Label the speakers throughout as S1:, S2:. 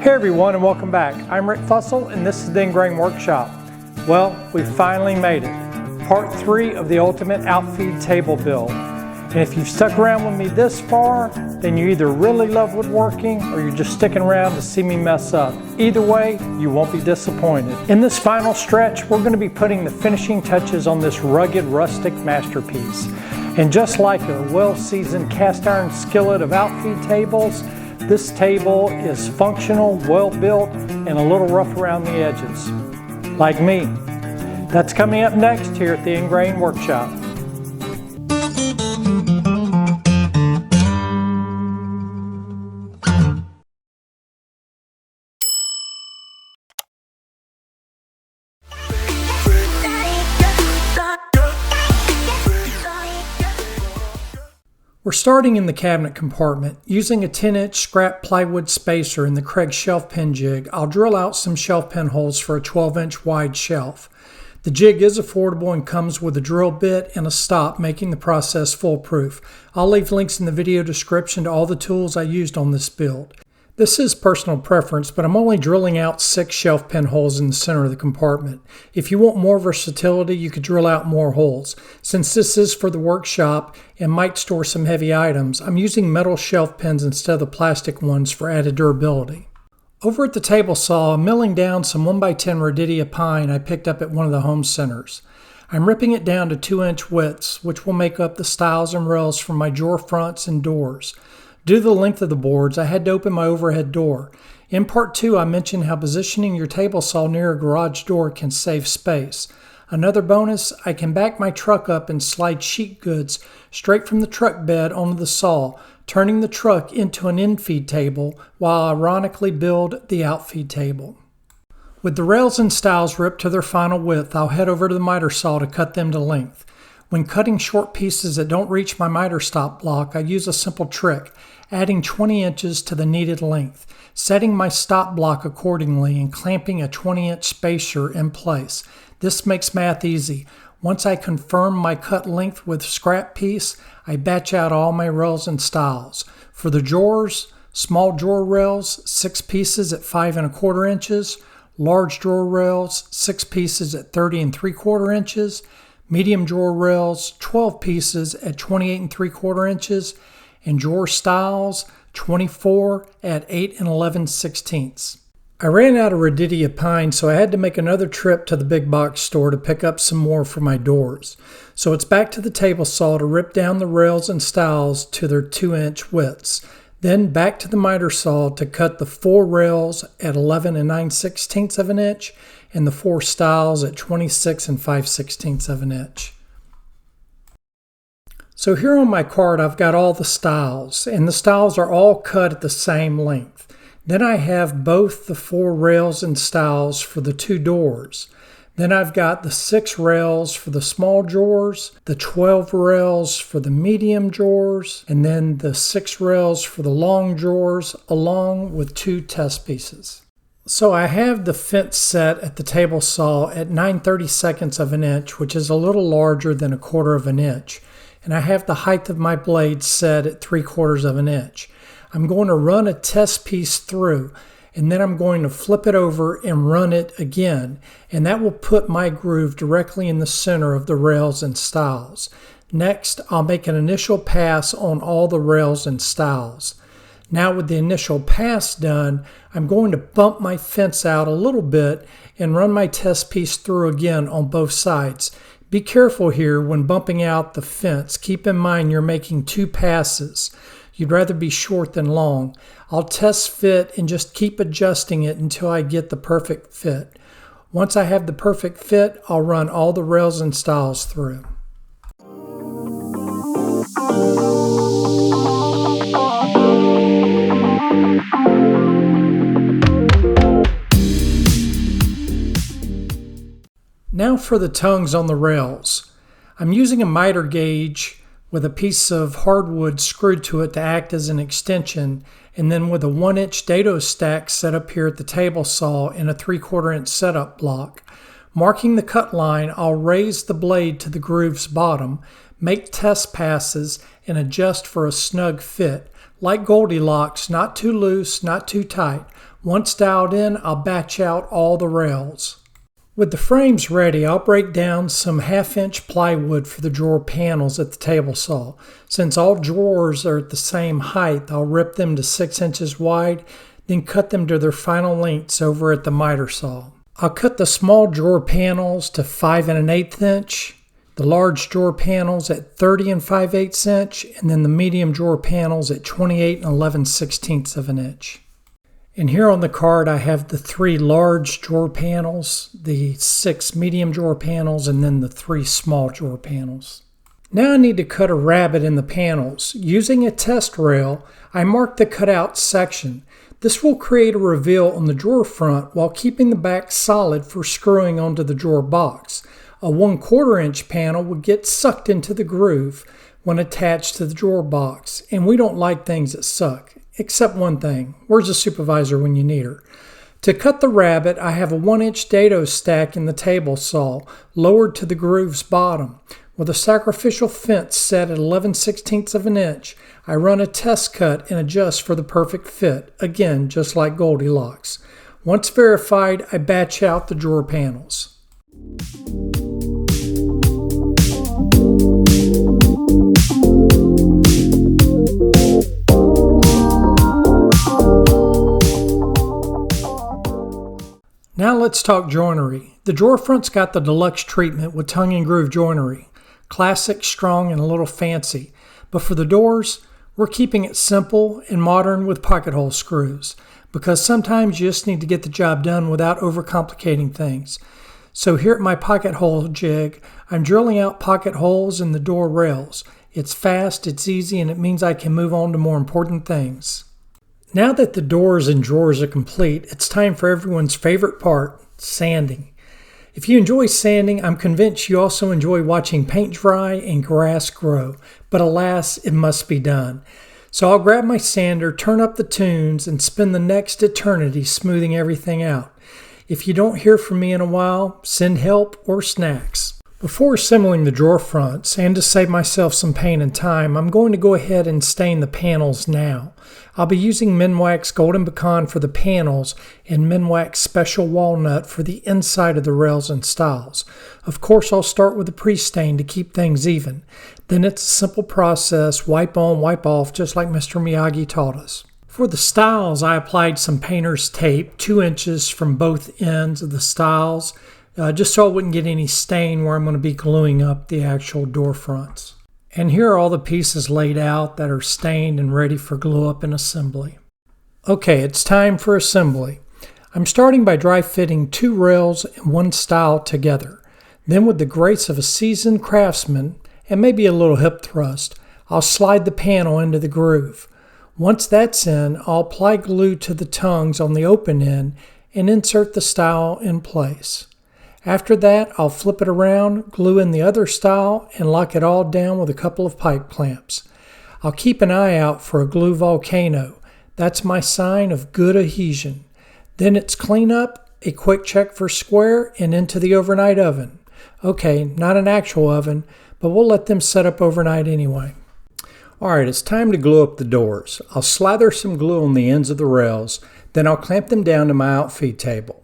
S1: Hey everyone, and welcome back. I'm Rick Fussell and this is the Ingrain Workshop. Well, we finally made it. Part 3 of the ultimate Outfeed Table build. And if you've stuck around with me this far, then you either really love woodworking or you're just sticking around to see me mess up. Either way, you won't be disappointed. In this final stretch, we're going to be putting the finishing touches on this rugged rustic masterpiece. And just like a well-seasoned cast iron skillet of Outfeed tables, this table is functional, well-built, and a little rough around the edges. Like me. That's coming up next here at the Ingrain Workshop. We're starting in the cabinet compartment. Using a 10-inch scrap plywood spacer in the Craig shelf pin jig, I'll drill out some shelf pin holes for a 12-inch wide shelf. The jig is affordable and comes with a drill bit and a stop, making the process foolproof. I'll leave links in the video description to all the tools I used on this build. This is personal preference, but I'm only drilling out 6 shelf pin holes in the center of the compartment. If you want more versatility, you could drill out more holes. Since this is for the workshop and might store some heavy items, I'm using metal shelf pins instead of the plastic ones for added durability. Over at the table saw, I'm milling down some 1x10 Radidia pine I picked up at one of the home centers. I'm ripping it down to 2-inch widths, which will make up the stiles and rails for my drawer fronts and doors. Due to the length of the boards, I had to open my overhead door. In part 2, I mentioned how positioning your table saw near a garage door can save space. Another bonus, I can back my truck up and slide sheet goods straight from the truck bed onto the saw, turning the truck into an infeed table while I ironically build the outfeed table. With the rails and stiles ripped to their final width, I'll head over to the miter saw to cut them to length. When cutting short pieces that don't reach my miter stop block, I use a simple trick, adding 20 inches to the needed length, setting my stop block accordingly and clamping a 20-inch spacer in place. This makes math easy. Once I confirm my cut length with scrap piece, I batch out all my rails and stiles. For the drawers, small drawer rails, 6 pieces at 5 1/4 inches, large drawer rails, 6 pieces at 30 3/4 inches, medium drawer rails, 12 pieces at 28 3/4 inches, and drawer stiles, 24 at 8 11/16. I ran out of Radidia pine, so I had to make another trip to the big box store to pick up some more for my doors. So it's back to the table saw to rip down the rails and stiles to their 2-inch widths. Then back to the miter saw to cut the 4 rails at 11 9/16 of an inch and the 4 stiles at 26 5/16 of an inch. So here on my card I've got all the stiles, and the stiles are all cut at the same length. Then I have both the 4 rails and stiles for the 2 doors. Then I've got the 6 rails for the small drawers, the 12 rails for the medium drawers, and then the 6 rails for the long drawers, along with 2 test pieces. So I have the fence set at the table saw at 9/32 of an inch, which is a little larger than 1/4 of an inch. And I have the height of my blade set at 3/4 of an inch. I'm going to run a test piece through, and then I'm going to flip it over and run it again, and that will put my groove directly in the center of the rails and stiles. Next, I'll make an initial pass on all the rails and stiles. Now with the initial pass done, I'm going to bump my fence out a little bit and run my test piece through again on both sides. Be careful here when bumping out the fence. Keep in mind you're making 2 passes. You'd rather be short than long. I'll test fit and just keep adjusting it until I get the perfect fit. Once I have the perfect fit, I'll run all the rails and stiles through. Now for the tongues on the rails. I'm using a miter gauge with a piece of hardwood screwed to it to act as an extension, and then with a 1-inch dado stack set up here at the table saw in a 3/4 inch setup block. Marking the cut line, I'll raise the blade to the groove's bottom, make test passes, and adjust for a snug fit. Like Goldilocks, not too loose, not too tight. Once dialed in, I'll batch out all the rails. With the frames ready, I'll break down some 1/2-inch plywood for the drawer panels at the table saw. Since all drawers are at the same height, I'll rip them to 6 inches wide, then cut them to their final lengths over at the miter saw. I'll cut the small drawer panels to 5 1/8 inch, the large drawer panels at 30 5/8 inch, and then the medium drawer panels at 28 11/16 of an inch. And here on the card I have the 3 large drawer panels, the 6 medium drawer panels, and then the 3 small drawer panels. Now I need to cut a rabbet in the panels. Using a test rail, I mark the cutout section. This will create a reveal on the drawer front while keeping the back solid for screwing onto the drawer box. A 1/4 inch panel would get sucked into the groove when attached to the drawer box, and we don't like things that suck. Except one thing. Where's the supervisor when you need her? To cut the rabbet, I have a 1-inch dado stack in the table saw, lowered to the groove's bottom. With a sacrificial fence set at 11/16 of an inch, I run a test cut and adjust for the perfect fit, again, just like Goldilocks. Once verified, I batch out the drawer panels. Now let's talk joinery. The drawer front's got the deluxe treatment with tongue and groove joinery. Classic, strong, and a little fancy. But for the doors, we're keeping it simple and modern with pocket hole screws, because sometimes you just need to get the job done without overcomplicating things. So here at my pocket hole jig, I'm drilling out pocket holes in the door rails. It's fast, it's easy, and it means I can move on to more important things. Now that the doors and drawers are complete, it's time for everyone's favorite part, sanding. If you enjoy sanding, I'm convinced you also enjoy watching paint dry and grass grow, but alas, it must be done. So I'll grab my sander, turn up the tunes, and spend the next eternity smoothing everything out. If you don't hear from me in a while, send help or snacks. Before assembling the drawer fronts, and to save myself some pain and time, I'm going to go ahead and stain the panels now. I'll be using Minwax Golden Pecan for the panels and Minwax Special Walnut for the inside of the rails and stiles. Of course, I'll start with the pre-stain to keep things even. Then it's a simple process, wipe on, wipe off, just like Mr. Miyagi taught us. For the stiles, I applied some painter's tape, 2 inches from both ends of the stiles, just so I wouldn't get any stain where I'm going to be gluing up the actual door fronts. And here are all the pieces laid out that are stained and ready for glue up and assembly. Okay, it's time for assembly. I'm starting by dry fitting 2 rails and 1 stile together. Then with the grace of a seasoned craftsman, and maybe a little hip thrust, I'll slide the panel into the groove. Once that's in, I'll apply glue to the tongues on the open end and insert the stile in place. After that, I'll flip it around, glue in the other stile, and lock it all down with a couple of pipe clamps. I'll keep an eye out for a glue volcano. That's my sign of good adhesion. Then it's clean up, a quick check for square, and into the overnight oven. Okay, not an actual oven, but we'll let them set up overnight anyway. Alright, it's time to glue up the doors. I'll slather some glue on the ends of the rails, then I'll clamp them down to my outfeed table.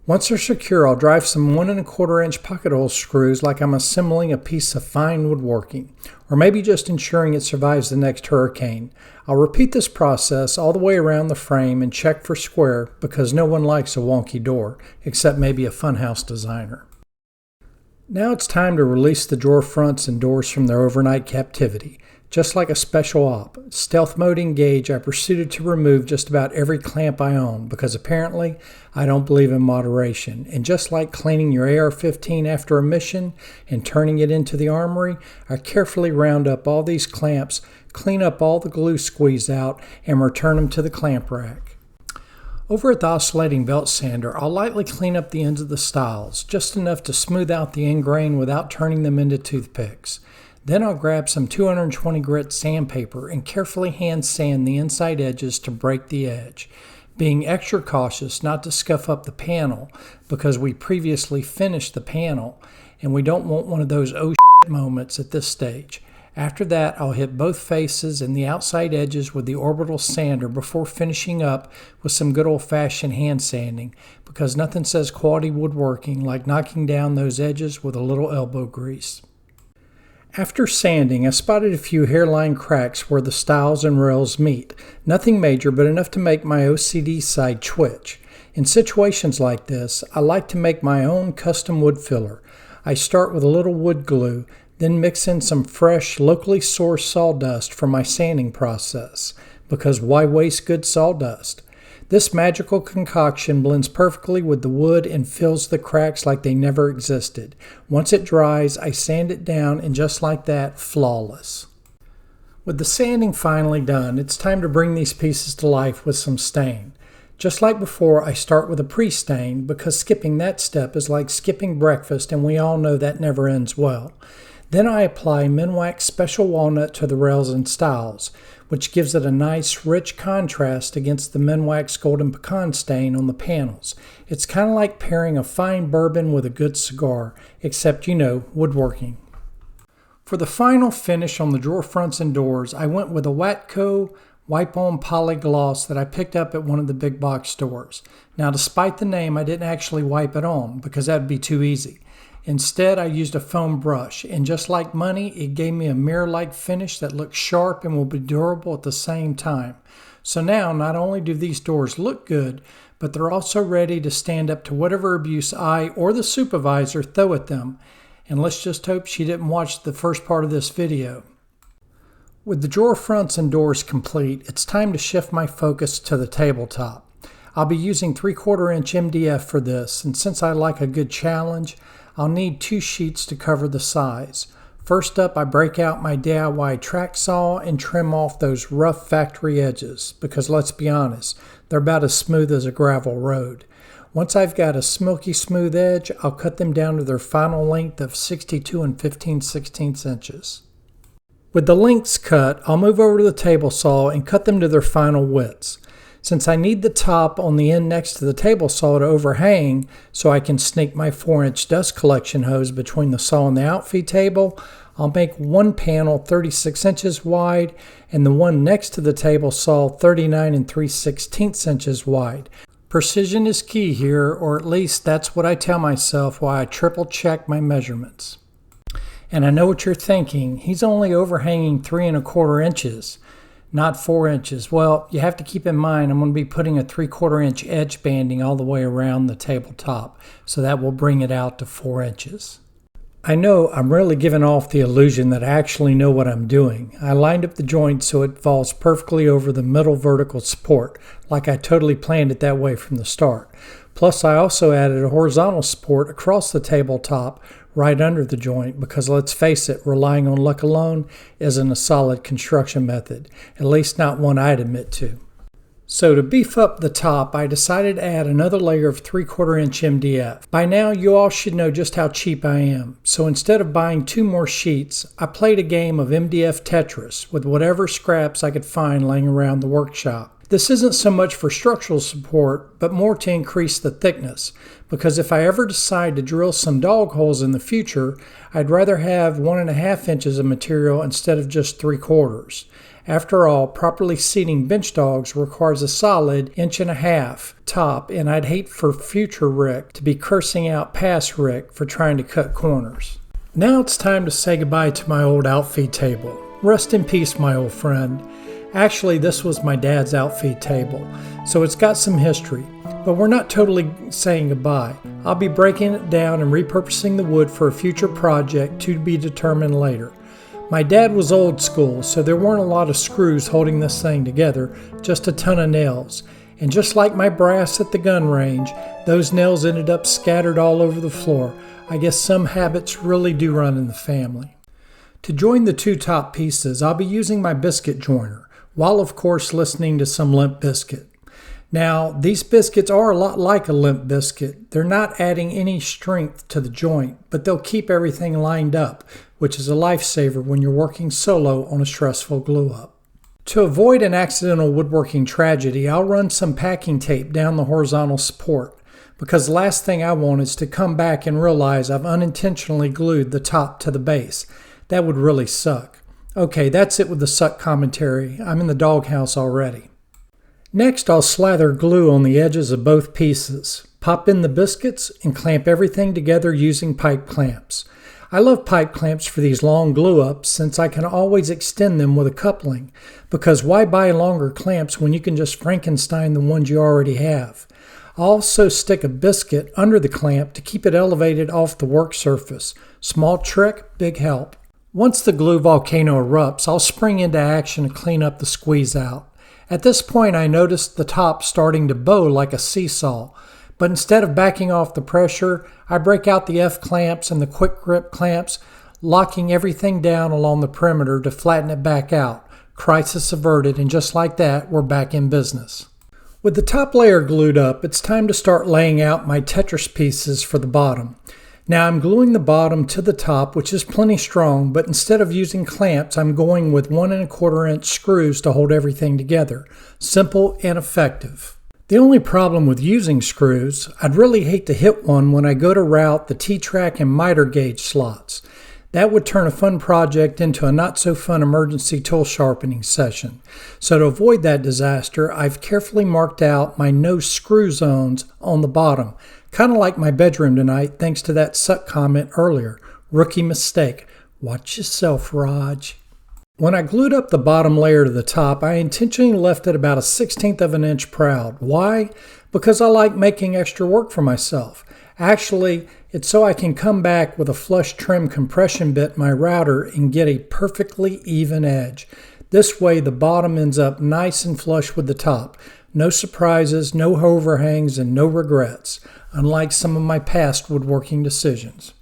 S1: Once they're secure, I'll drive some 1 1/4 inch pocket hole screws like I'm assembling a piece of fine woodworking, or maybe just ensuring it survives the next hurricane. I'll repeat this process all the way around the frame and check for square because no one likes a wonky door, except maybe a funhouse designer. Now it's time to release the drawer fronts and doors from their overnight captivity. Just like a special op, stealth mode engage, I proceeded to remove just about every clamp I own because apparently I don't believe in moderation. And just like cleaning your AR-15 after a mission and turning it into the armory, I carefully round up all these clamps, clean up all the glue squeeze out, and return them to the clamp rack. Over at the oscillating belt sander, I'll lightly clean up the ends of the stiles, just enough to smooth out the end grain without turning them into toothpicks. Then I'll grab some 220 grit sandpaper and carefully hand sand the inside edges to break the edge, being extra cautious not to scuff up the panel because we previously finished the panel and we don't want one of those oh shit moments at this stage. After that, I'll hit both faces and the outside edges with the orbital sander before finishing up with some good old-fashioned hand sanding, because nothing says quality woodworking like knocking down those edges with a little elbow grease. After sanding, I spotted a few hairline cracks where the stiles and rails meet. Nothing major, but enough to make my OCD side twitch. In situations like this, I like to make my own custom wood filler. I start with a little wood glue, then mix in some fresh, locally sourced sawdust for my sanding process, because why waste good sawdust? This magical concoction blends perfectly with the wood and fills the cracks like they never existed. Once it dries, I sand it down, and just like that, flawless. With the sanding finally done, it's time to bring these pieces to life with some stain. Just like before, I start with a pre-stain because skipping that step is like skipping breakfast, and we all know that never ends well. Then I apply Minwax Special Walnut to the rails and stiles, which gives it a nice, rich contrast against the Minwax Golden Pecan stain on the panels. It's kind of like pairing a fine bourbon with a good cigar, except, woodworking. For the final finish on the drawer fronts and doors, I went with a Watco Wipe-On Poly Gloss that I picked up at one of the big box stores. Now, despite the name, I didn't actually wipe it on because that would be too easy. Instead, I used a foam brush, and just like money, it gave me a mirror-like finish that looks sharp and will be durable at the same time. So now, not only do these doors look good, but they're also ready to stand up to whatever abuse I or the supervisor throw at them. And let's just hope she didn't watch the first part of this video. With the drawer fronts and doors complete, it's time to shift my focus to the tabletop. I'll be using 3/4 inch MDF for this, and since I like a good challenge, I'll need 2 sheets to cover the size. First up, I break out my DIY track saw and trim off those rough factory edges, because let's be honest, they're about as smooth as a gravel road. Once I've got a silky smooth edge, I'll cut them down to their final length of 62 15/16 inches. With the lengths cut, I'll move over to the table saw and cut them to their final widths. Since I need the top on the end next to the table saw to overhang so I can sneak my 4-inch dust collection hose between the saw and the outfeed table, I'll make one panel 36 inches wide and the one next to the table saw 39 3/16 inches wide. Precision is key here, or at least that's what I tell myself while I triple check my measurements. And I know what you're thinking, he's only overhanging 3 1/4 inches, not 4 inches. Well, you have to keep in mind I'm going to be putting a 3/4 inch edge banding all the way around the tabletop, so that will bring it out to 4 inches. I know I'm really giving off the illusion that I actually know what I'm doing. I lined up the joint so it falls perfectly over the middle vertical support, like I totally planned it that way from the start. Plus, I also added a horizontal support across the tabletop right under the joint because, let's face it, relying on luck alone isn't a solid construction method, at least not one I'd admit to. So to beef up the top, I decided to add another layer of 3/4 inch MDF. By now, you all should know just how cheap I am. So instead of buying 2 more sheets, I played a game of MDF Tetris with whatever scraps I could find laying around the workshop. This isn't so much for structural support, but more to increase the thickness, because if I ever decide to drill some dog holes in the future, I'd rather have 1.5 inches of material instead of just 3/4. After all, properly seating bench dogs requires a solid 1.5 inch top, and I'd hate for future Rick to be cursing out past Rick for trying to cut corners. Now it's time to say goodbye to my old outfeed table. Rest in peace, my old friend. Actually, this was my dad's outfeed table, so it's got some history, but we're not totally saying goodbye. I'll be breaking it down and repurposing the wood for a future project to be determined later. My dad was old school, so there weren't a lot of screws holding this thing together, just a ton of nails. And just like my brass at the gun range, those nails ended up scattered all over the floor. I guess some habits really do run in the family. To join the 2 top pieces, I'll be using my biscuit joiner, while of course listening to some Limp Bizkit. Now, these biscuits are a lot like a Limp Bizkit. They're not adding any strength to the joint, but they'll keep everything lined up, which is a lifesaver when you're working solo on a stressful glue-up. To avoid an accidental woodworking tragedy, I'll run some packing tape down the horizontal support, because the last thing I want is to come back and realize I've unintentionally glued the top to the base. That would really suck. Okay, that's it with the suck commentary. I'm in the doghouse already. Next, I'll slather glue on the edges of both pieces, pop in the biscuits, and clamp everything together using pipe clamps. I love pipe clamps for these long glue-ups since I can always extend them with a coupling, because why buy longer clamps when you can just Frankenstein the ones you already have? I'll also stick a biscuit under the clamp to keep it elevated off the work surface. Small trick, big help. Once the glue volcano erupts, I'll spring into action to clean up the squeeze out. At this point, I noticed the top starting to bow like a seesaw, but instead of backing off the pressure, I break out the F-clamps and the quick grip clamps, locking everything down along the perimeter to flatten it back out. Crisis averted, and just like that, we're back in business. With the top layer glued up, it's time to start laying out my Tetris pieces for the bottom. Now I'm gluing the bottom to the top, which is plenty strong, but instead of using clamps, I'm going with 1 1/4 inch screws to hold everything together. Simple and effective. The only problem with using screws, I'd really hate to hit one when I go to route the T-track and miter gauge slots. That would turn a fun project into a not-so-fun emergency tool sharpening session. So to avoid that disaster, I've carefully marked out my no screw zones on the bottom. Kind of like my bedroom tonight, thanks to that suck comment earlier. Rookie mistake. Watch yourself, Raj. When I glued up the bottom layer to the top, I intentionally left it about 1/16 of an inch proud. Why? Because I like making extra work for myself. Actually, it's so I can come back with a flush trim compression bit in my router and get a perfectly even edge. This way the bottom ends up nice and flush with the top. No surprises, no overhangs, and no regrets, unlike some of my past woodworking decisions.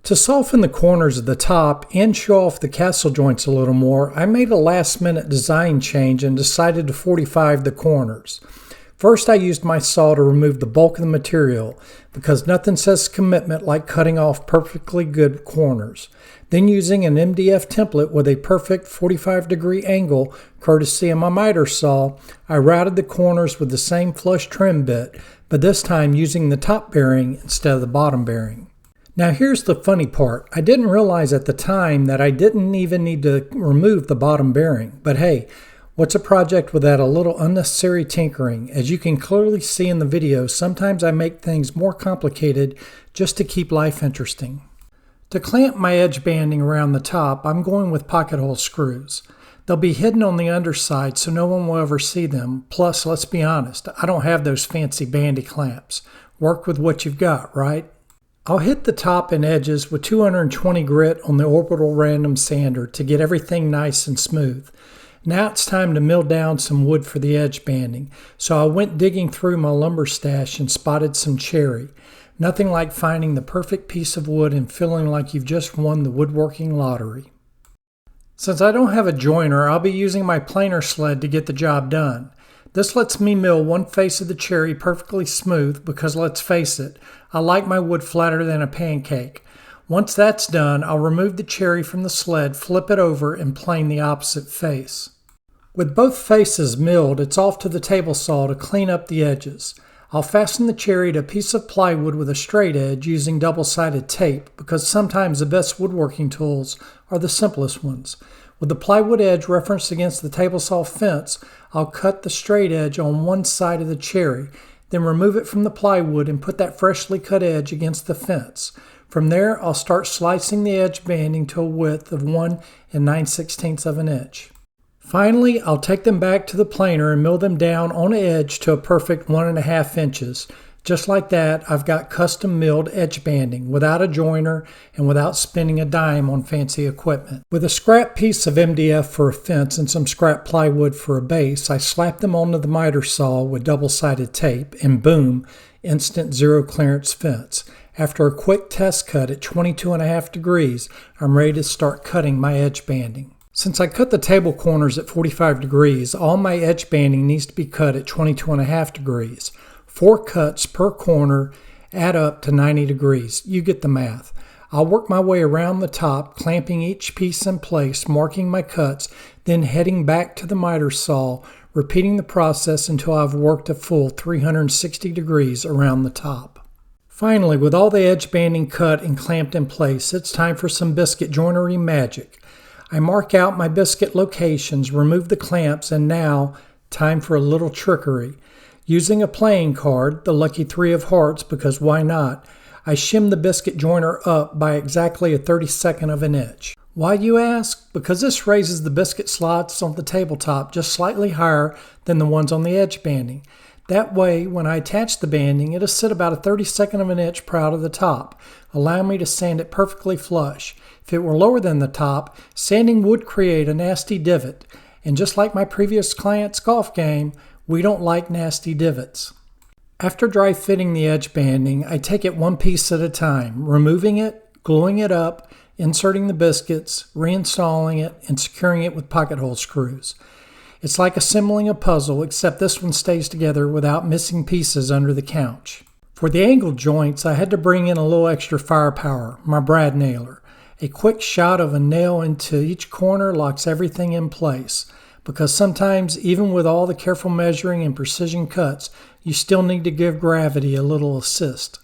S1: To soften the corners of the top and show off the castle joints a little more, I made a last-minute design change and decided to 45 the corners. First, I used my saw to remove the bulk of the material, because nothing says commitment like cutting off perfectly good corners. Then, using an MDF template with a perfect 45-degree angle, courtesy of my miter saw, I routed the corners with the same flush trim bit, but this time using the top bearing instead of the bottom bearing. Now here's the funny part. I didn't realize at the time that I didn't even need to remove the bottom bearing, but hey, what's a project without a little unnecessary tinkering? As you can clearly see in the video, sometimes I make things more complicated just to keep life interesting. To clamp my edge banding around the top, I'm going with pocket hole screws. They'll be hidden on the underside so no one will ever see them. Plus, let's be honest, I don't have those fancy bandy clamps. Work with what you've got, right? I'll hit the top and edges with 220 grit on the orbital random sander to get everything nice and smooth. Now it's time to mill down some wood for the edge banding, so I went digging through my lumber stash and spotted some cherry. Nothing like finding the perfect piece of wood and feeling like you've just won the woodworking lottery. Since I don't have a joiner, I'll be using my planer sled to get the job done. This lets me mill one face of the cherry perfectly smooth because, let's face it, I like my wood flatter than a pancake. Once that's done, I'll remove the cherry from the sled, flip it over, and plane the opposite face. With both faces milled, it's off to the table saw to clean up the edges. I'll fasten the cherry to a piece of plywood with a straight edge using double-sided tape because sometimes the best woodworking tools are the simplest ones. With the plywood edge referenced against the table saw fence, I'll cut the straight edge on one side of the cherry, then remove it from the plywood and put that freshly cut edge against the fence. From there, I'll start slicing the edge banding to a width of 1 9/16 of an inch. Finally, I'll take them back to the planer and mill them down on edge to a perfect 1 1/2 inches. Just like that, I've got custom milled edge banding without a joiner and without spending a dime on fancy equipment. With a scrap piece of MDF for a fence and some scrap plywood for a base, I slap them onto the miter saw with double-sided tape and boom, instant zero clearance fence. After a quick test cut at 22.5 degrees, I'm ready to start cutting my edge banding. Since I cut the table corners at 45 degrees, all my edge banding needs to be cut at 22.5 degrees. 4 cuts per corner add up to 90 degrees. You get the math. I'll work my way around the top, clamping each piece in place, marking my cuts, then heading back to the miter saw, repeating the process until I've worked a full 360 degrees around the top. Finally, with all the edge banding cut and clamped in place, it's time for some biscuit joinery magic. I mark out my biscuit locations, remove the clamps, and now, time for a little trickery. Using a playing card, the lucky 3 of hearts, because why not, I shim the biscuit joiner up by exactly a 32nd of an inch. Why, you ask? Because this raises the biscuit slots on the tabletop just slightly higher than the ones on the edge banding. That way, when I attach the banding, it'll sit about a 32nd of an inch proud of the top, allowing me to sand it perfectly flush. If it were lower than the top, sanding would create a nasty divot, and just like my previous client's golf game, we don't like nasty divots. After dry fitting the edge banding, I take it one piece at a time, removing it, gluing it up, inserting the biscuits, reinstalling it, and securing it with pocket hole screws. It's like assembling a puzzle, except this one stays together without missing pieces under the couch. For the angle joints, I had to bring in a little extra firepower, my brad nailer. A quick shot of a nail into each corner locks everything in place, because sometimes, even with all the careful measuring and precision cuts, you still need to give gravity a little assist.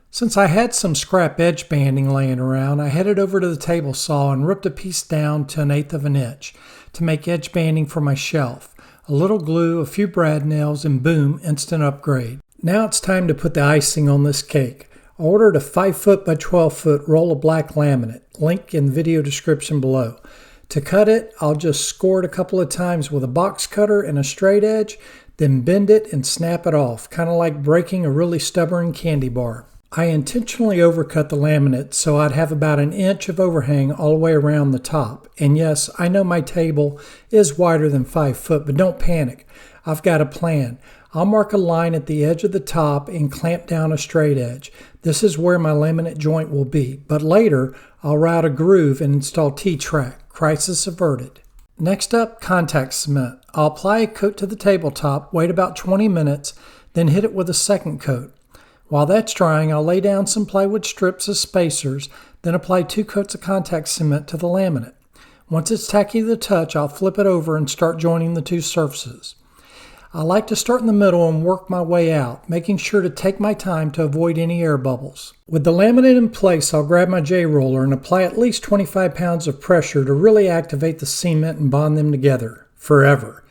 S1: Since I had some scrap edge banding laying around, I headed over to the table saw and ripped a piece down to 1/8 of an inch to make edge banding for my shelf. A little glue, a few brad nails, and boom, instant upgrade. Now it's time to put the icing on this cake. I ordered a 5-foot by 12-foot roll of black laminate, link in the video description below. To cut it, I'll just score it a couple of times with a box cutter and a straight edge, then bend it and snap it off, kind of like breaking a really stubborn candy bar. I intentionally overcut the laminate so I'd have about 1 inch of overhang all the way around the top. And yes, I know my table is wider than 5 foot, but don't panic. I've got a plan. I'll mark a line at the edge of the top and clamp down a straight edge. This is where my laminate joint will be, but later I'll route a groove and install T-track. Crisis averted. Next up, contact cement. I'll apply a coat to the tabletop, wait about 20 minutes, then hit it with a second coat. While that's drying, I'll lay down some plywood strips as spacers, then apply 2 coats of contact cement to the laminate. Once it's tacky to the touch, I'll flip it over and start joining the 2 surfaces. I like to start in the middle and work my way out, making sure to take my time to avoid any air bubbles. With the laminate in place, I'll grab my J-roller and apply at least 25 pounds of pressure to really activate the cement and bond them together. Forever.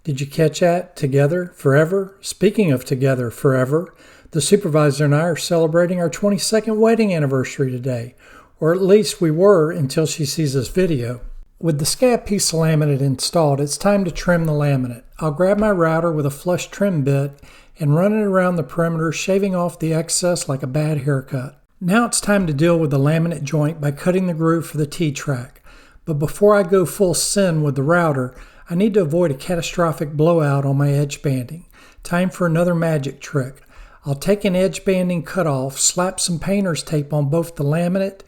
S1: Did you catch that? Together? Forever? Speaking of together, forever, the supervisor and I are celebrating our 22nd wedding anniversary today, or at least we were until she sees this video. With the scab piece of laminate installed, it's time to trim the laminate. I'll grab my router with a flush trim bit and run it around the perimeter, shaving off the excess like a bad haircut. Now it's time to deal with the laminate joint by cutting the groove for the T-track. But before I go full send with the router, I need to avoid a catastrophic blowout on my edge banding. Time for another magic trick. I'll take an edge banding cutoff, slap some painter's tape on both the laminate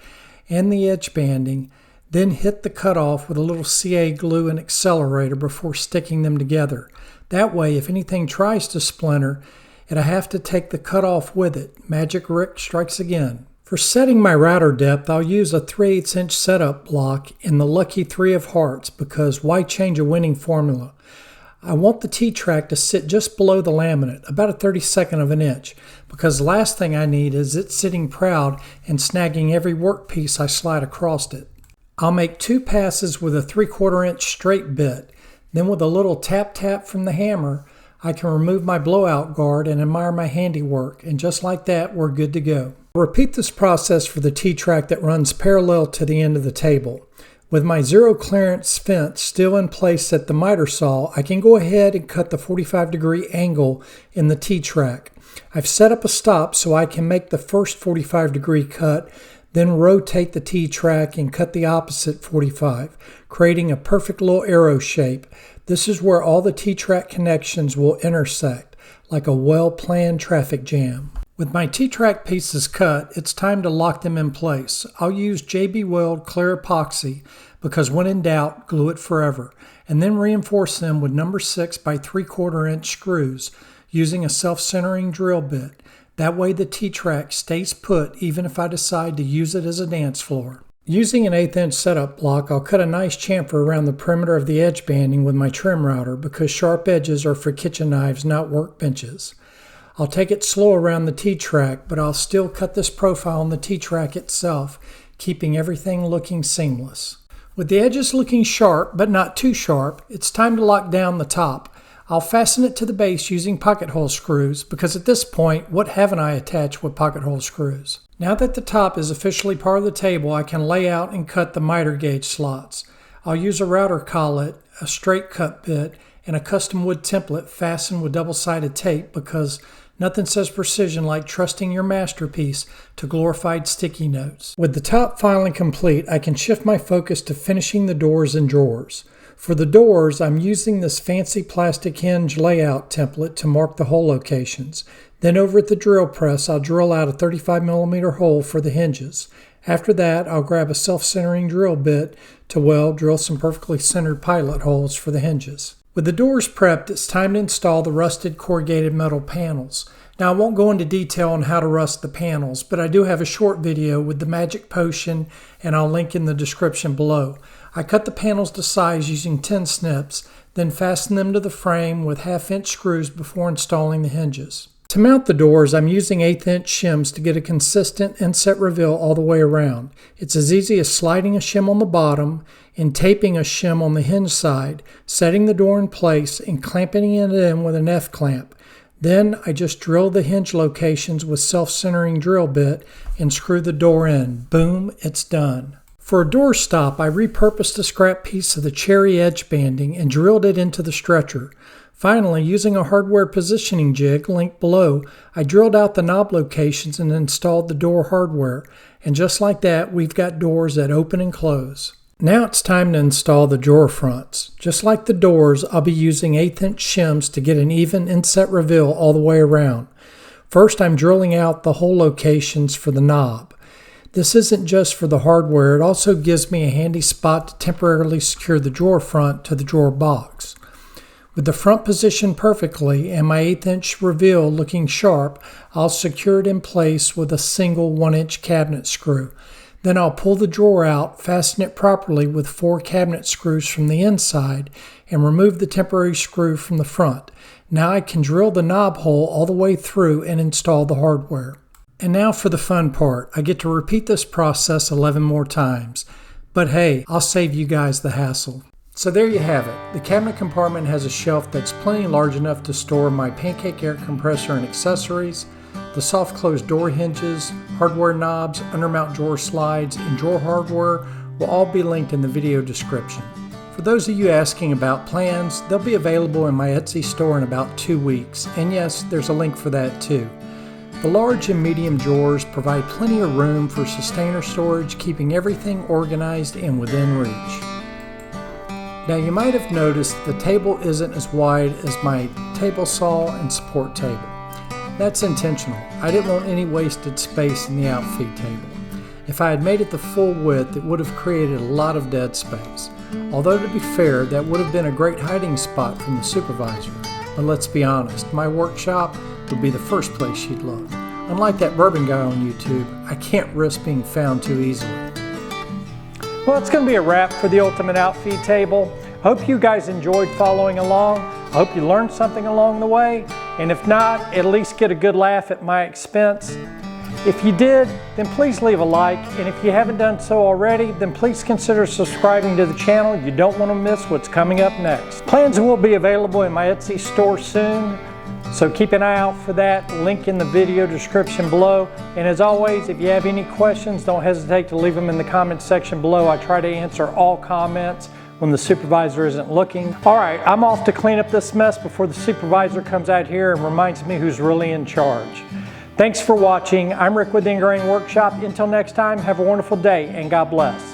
S1: and the edge banding, then hit the cutoff with a little CA glue and accelerator before sticking them together. That way, if anything tries to splinter, it'll have to take the cutoff with it. Magic Rick strikes again. For setting my router depth, I'll use a 3/8 inch setup block in the lucky 3 of hearts, because why change a winning formula? I want the T-track to sit just below the laminate, about a 32nd of an inch, because the last thing I need is it sitting proud and snagging every workpiece I slide across it. I'll make 2 passes with a 3/4 inch straight bit. Then with a little tap from the hammer, I can remove my blowout guard and admire my handiwork, and just like that, we're good to go. I'll repeat this process for the T-track that runs parallel to the end of the table. With my zero clearance fence still in place at the miter saw, I can go ahead and cut the 45-degree angle in the T-track. I've set up a stop so I can make the first 45-degree cut, then rotate the T-track and cut the opposite 45, creating a perfect little arrow shape. This is where all the T-track connections will intersect, like a well-planned traffic jam. With my T-track pieces cut, it's time to lock them in place. I'll use JB Weld clear epoxy because when in doubt, glue it forever, and then reinforce them with number 6 by 3/4 inch screws using a self-centering drill bit. That way the T-track stays put even if I decide to use it as a dance floor. Using an 1/8 inch setup block, I'll cut a nice chamfer around the perimeter of the edge banding with my trim router because sharp edges are for kitchen knives, not workbenches. I'll take it slow around the T-track, but I'll still cut this profile on the T-track itself, keeping everything looking seamless. With the edges looking sharp, but not too sharp, it's time to lock down the top. I'll fasten it to the base using pocket hole screws because at this point, what haven't I attached with pocket hole screws? Now that the top is officially part of the table, I can lay out and cut the miter gauge slots. I'll use a router collet, a straight cut bit, and a custom wood template fastened with double-sided tape because nothing says precision like trusting your masterpiece to glorified sticky notes. With the top finally complete, I can shift my focus to finishing the doors and drawers. For the doors, I'm using this fancy plastic hinge layout template to mark the hole locations. Then over at the drill press, I'll drill out a 35mm hole for the hinges. After that, I'll grab a self-centering drill bit to, drill some perfectly centered pilot holes for the hinges. With the doors prepped, it's time to install the rusted corrugated metal panels. Now I won't go into detail on how to rust the panels, but I do have a short video with the magic potion and I'll link in the description below. I cut the panels to size using tin snips, then fasten them to the frame with 1/2-inch screws before installing the hinges. To mount the doors, I'm using 1/8-inch shims to get a consistent inset reveal all the way around. It's as easy as sliding a shim on the bottom and taping a shim on the hinge side, setting the door in place and clamping it in with an F-clamp. Then I just drill the hinge locations with self-centering drill bit and screw the door in. Boom, it's done. For a door stop, I repurposed a scrap piece of the cherry edge banding and drilled it into the stretcher. Finally, using a hardware positioning jig linked below, I drilled out the knob locations and installed the door hardware. And just like that, we've got doors that open and close. Now it's time to install the drawer fronts. Just like the doors, I'll be using 1/8-inch shims to get an even inset reveal all the way around. First, I'm drilling out the hole locations for the knob. This isn't just for the hardware, it also gives me a handy spot to temporarily secure the drawer front to the drawer box. With the front positioned perfectly and my 1/8-inch reveal looking sharp, I'll secure it in place with a single 1-inch cabinet screw. Then I'll pull the drawer out, fasten it properly with 4 cabinet screws from the inside, and remove the temporary screw from the front. Now I can drill the knob hole all the way through and install the hardware. And now for the fun part. I get to repeat this process 11 more times. But hey, I'll save you guys the hassle. So there you have it. The cabinet compartment has a shelf that's plenty large enough to store my pancake air compressor and accessories. The soft close door hinges, hardware knobs, undermount drawer slides, and drawer hardware will all be linked in the video description. For those of you asking about plans, they'll be available in my Etsy store in about 2 weeks. And yes, there's a link for that too. The large and medium drawers provide plenty of room for sustainer storage, keeping everything organized and within reach. Now you might have noticed the table isn't as wide as my table saw and support table. That's intentional. I didn't want any wasted space in the Outfeed Table. If I had made it the full width, it would have created a lot of dead space. Although to be fair, that would have been a great hiding spot from the supervisor. But let's be honest, my workshop would be the first place she'd look. Unlike that bourbon guy on YouTube, I can't risk being found too easily. Well, it's going to be a wrap for the Ultimate Outfeed Table. I hope you guys enjoyed following along. I hope you learned something along the way. And if not, at least get a good laugh at my expense. If you did, then please leave a like. And if you haven't done so already, then please consider subscribing to the channel. You don't want to miss what's coming up next. Plans will be available in my Etsy store soon. So keep an eye out for that, link in the video description below. And as always, if you have any questions, don't hesitate to leave them in the comments section below. I try to answer all comments when the supervisor isn't looking. All right, I'm off to clean up this mess before the supervisor comes out here and reminds me who's really in charge. Thanks for watching. I'm Rick with the Engraving Workshop. Until next time, have a wonderful day and God bless.